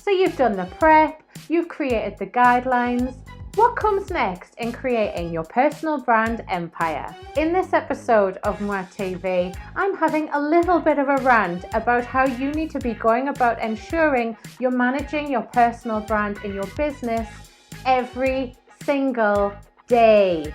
So you've done the prep, you've created the guidelines. What comes next in creating your personal brand empire? In this episode of Moi TV, I'm having a little bit of a rant about how you need to be going about ensuring you're managing your personal brand in your business every single day.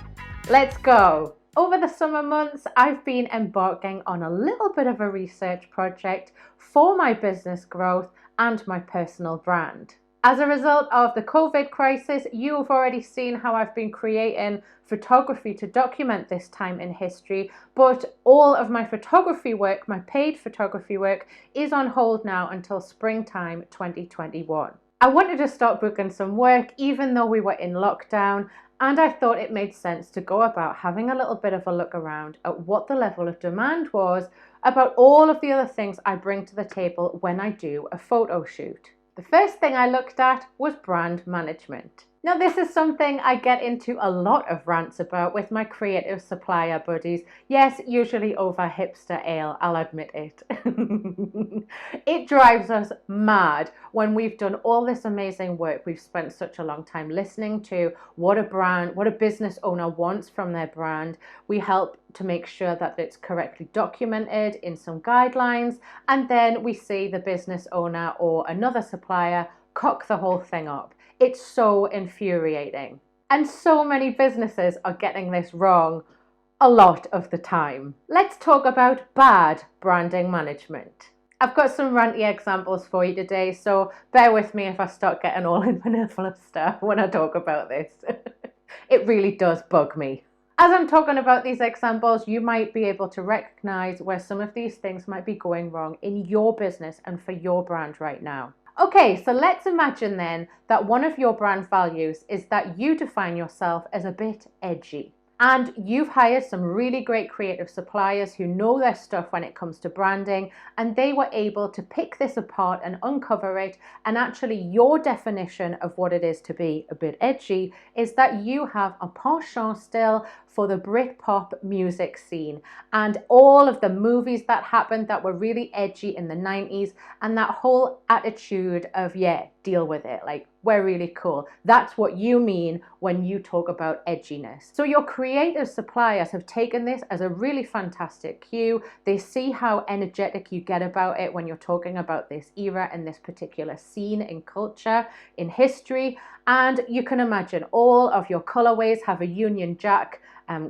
Let's go. Over the summer months, I've been embarking on a little bit of a research project for my business growth and my personal brand. As a result of the COVID crisis, you've already seen how I've been creating photography to document this time in history, but all of my photography work, my paid photography work, is on hold now until springtime 2021. I wanted to start booking some work even though we were in lockdown, and I thought it made sense to go about having a little bit of a look around at what the level of demand was about all of the other things I bring to the table when I do a photo shoot. The first thing I looked at was brand management. Now, this is something I get into a lot of rants about with my creative supplier buddies. Yes, usually over hipster ale, I'll admit it. It drives us mad when we've done all this amazing work. We've spent such a long time listening to what a business owner wants from their brand. We help to make sure that it's correctly documented in some guidelines, and then we see the business owner or another supplier cock the whole thing up. It's so infuriating. And so many businesses are getting this wrong a lot of the time. Let's talk about bad branding management. I've got some ranty examples for you today, so bear with me if I start getting all in my full of stuff when I talk about this. It really does bug me. As I'm talking about these examples, you might be able to recognize where some of these things might be going wrong in your business and for your brand right now. Okay, so let's imagine then that one of your brand values is that you define yourself as a bit edgy. And you've hired some really great creative suppliers who know their stuff when it comes to branding, and they were able to pick this apart and uncover it. And actually your definition of what it is to be a bit edgy is that you have a penchant still for the Britpop music scene and all of the movies that happened that were really edgy in the 90s, and that whole attitude of, yeah, deal with it, like, we're really cool. That's what you mean when you talk about edginess. So your creative suppliers have taken this as a really fantastic cue. They see how energetic you get about it when you're talking about this era and this particular scene in culture, in history. And you can imagine all of your colorways have a Union Jack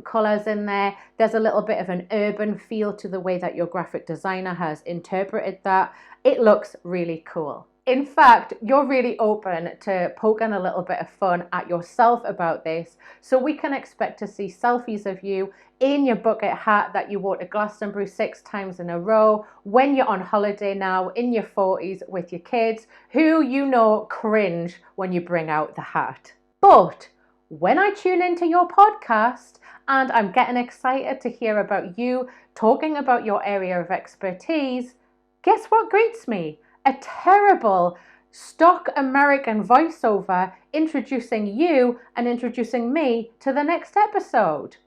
colors in there. There's a little bit of an urban feel to the way that your graphic designer has interpreted that. It looks really cool. In fact, you're really open to poking a little bit of fun at yourself about this, so we can expect to see selfies of you in your bucket hat that you wore to Glastonbury 6 times in a row when you're on holiday now in your 40s with your kids, who you know cringe when you bring out the hat. But when I tune into your podcast and I'm getting excited to hear about you talking about your area of expertise, guess what greets me? A terrible stock American voiceover introducing you and introducing me to the next episode.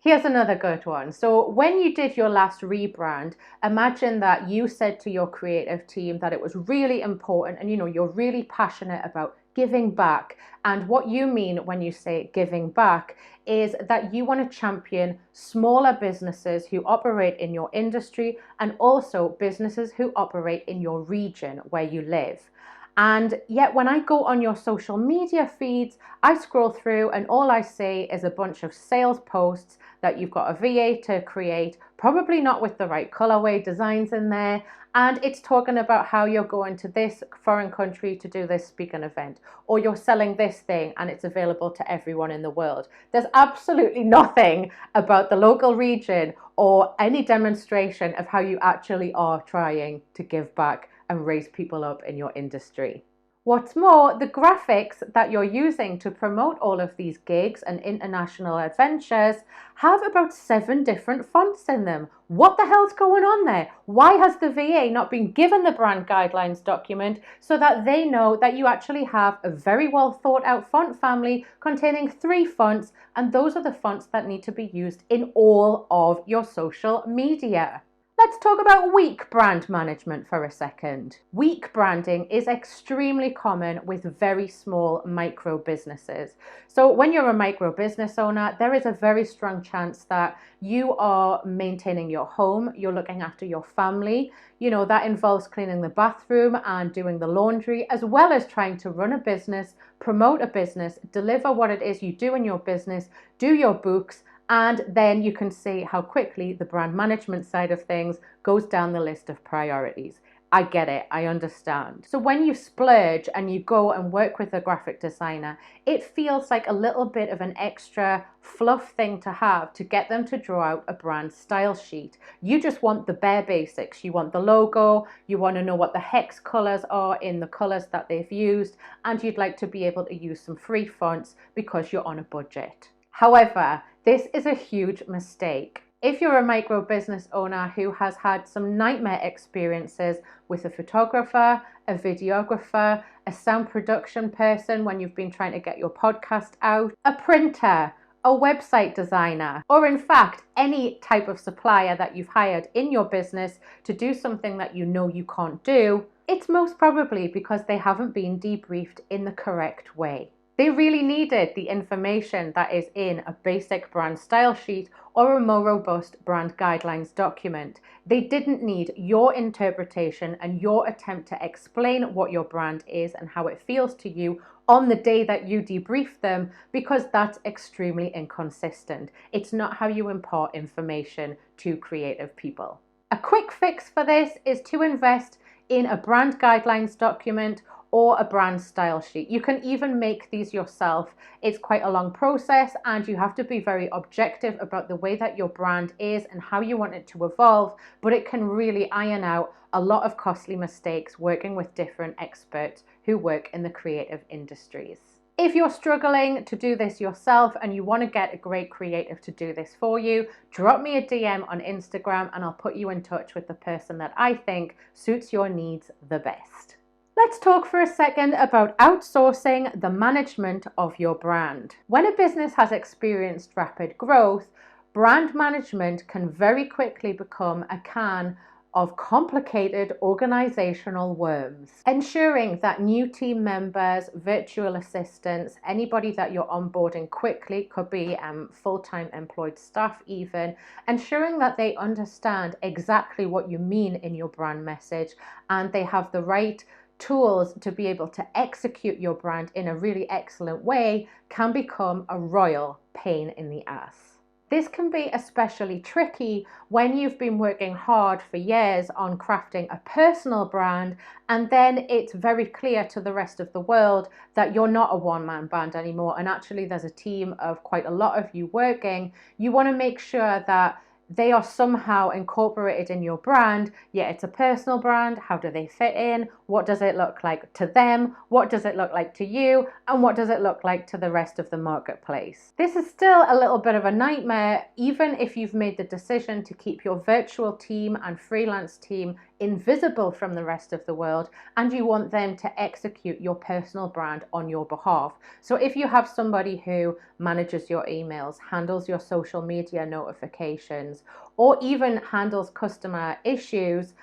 Here's another good one. So when you did your last rebrand, imagine that you said to your creative team that it was really important and you're really passionate about giving back. And what you mean when you say giving back is that you want to champion smaller businesses who operate in your industry and also businesses who operate in your region where you live. And yet when I go on your social media feeds, I scroll through and all I see is a bunch of sales posts that you've got a VA to create, probably not with the right colorway designs in there. And it's talking about how you're going to this foreign country to do this speaking event, or you're selling this thing and it's available to everyone in the world. There's absolutely nothing about the local region or any demonstration of how you actually are trying to give back and raise people up in your industry. What's more, the graphics that you're using to promote all of these gigs and international adventures have about 7 different fonts in them. What the hell's going on there? Why has the VA not been given the brand guidelines document so that they know that you actually have a very well thought out font family containing 3 fonts, and those are the fonts that need to be used in all of your social media? Let's talk about weak brand management for a second. Weak branding is extremely common with very small micro businesses. So when you're a micro business owner, there is a very strong chance that you are maintaining your home, you're looking after your family. You know, that involves cleaning the bathroom and doing the laundry, as well as trying to run a business, promote a business, deliver what it is you do in your business, do your books, and then you can see how quickly the brand management side of things goes down the list of priorities. I get it, I understand. So when you splurge and you go and work with a graphic designer, it feels like a little bit of an extra fluff thing to have to get them to draw out a brand style sheet. You just want the bare basics. You want the logo, you want to know what the hex colors are in the colors that they've used, and you'd like to be able to use some free fonts because you're on a budget. However, this is a huge mistake. If you're a micro business owner who has had some nightmare experiences with a photographer, a videographer, a sound production person when you've been trying to get your podcast out, a printer, a website designer, or in fact, any type of supplier that you've hired in your business to do something that you know you can't do, it's most probably because they haven't been debriefed in the correct way. They really needed the information that is in a basic brand style sheet or a more robust brand guidelines document. They didn't need your interpretation and your attempt to explain what your brand is and how it feels to you on the day that you debrief them, because that's extremely inconsistent. It's not how you impart information to creative people. A quick fix for this is to invest in a brand guidelines document or a brand style sheet. You can even make these yourself. It's quite a long process and you have to be very objective about the way that your brand is and how you want it to evolve, but it can really iron out a lot of costly mistakes working with different experts who work in the creative industries. If you're struggling to do this yourself and you want to get a great creative to do this for you, drop me a DM on Instagram and I'll put you in touch with the person that I think suits your needs the best. Let's talk for a second about outsourcing the management of your brand. When a business has experienced rapid growth, brand management can very quickly become a can of complicated organizational worms. Ensuring that new team members, virtual assistants, anybody that you're onboarding quickly, could be full-time employed staff even, ensuring that they understand exactly what you mean in your brand message and they have the right tools to be able to execute your brand in a really excellent way can become a royal pain in the ass. This can be especially tricky when you've been working hard for years on crafting a personal brand and then it's very clear to the rest of the world that you're not a one-man band anymore and actually there's a team of quite a lot of you working. You want to make sure that they are somehow incorporated in your brand, yet it's a personal brand. How do they fit in? What does it look like to them? What does it look like to you? And what does it look like to the rest of the marketplace? This is still a little bit of a nightmare, even if you've made the decision to keep your virtual team and freelance team invisible from the rest of the world, and you want them to execute your personal brand on your behalf. So if you have somebody who manages your emails, handles your social media notifications, or even handles customer issues,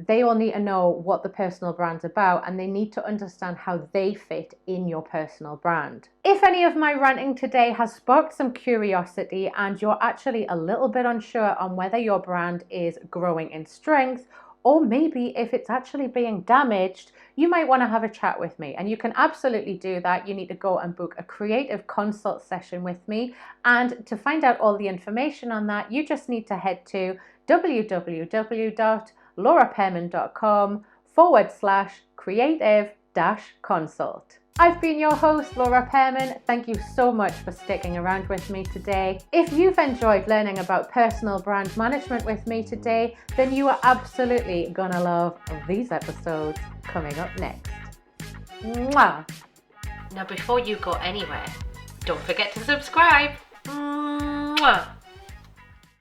they all need to know what the personal brand's about and they need to understand how they fit in your personal brand. If any of my ranting today has sparked some curiosity and you're actually a little bit unsure on whether your brand is growing in strength, or maybe if it's actually being damaged, you might want to have a chat with me. And you can absolutely do that. You need to go and book a creative consult session with me. And to find out all the information on that, you just need to head to www.laurapearman.com/creative-consult. I've been your host, Laura Pearman. Thank you so much for sticking around with me today. If you've enjoyed learning about personal brand management with me today, then you are absolutely gonna love these episodes coming up next. Mwah! Now before you go anywhere, don't forget to subscribe. Mwah!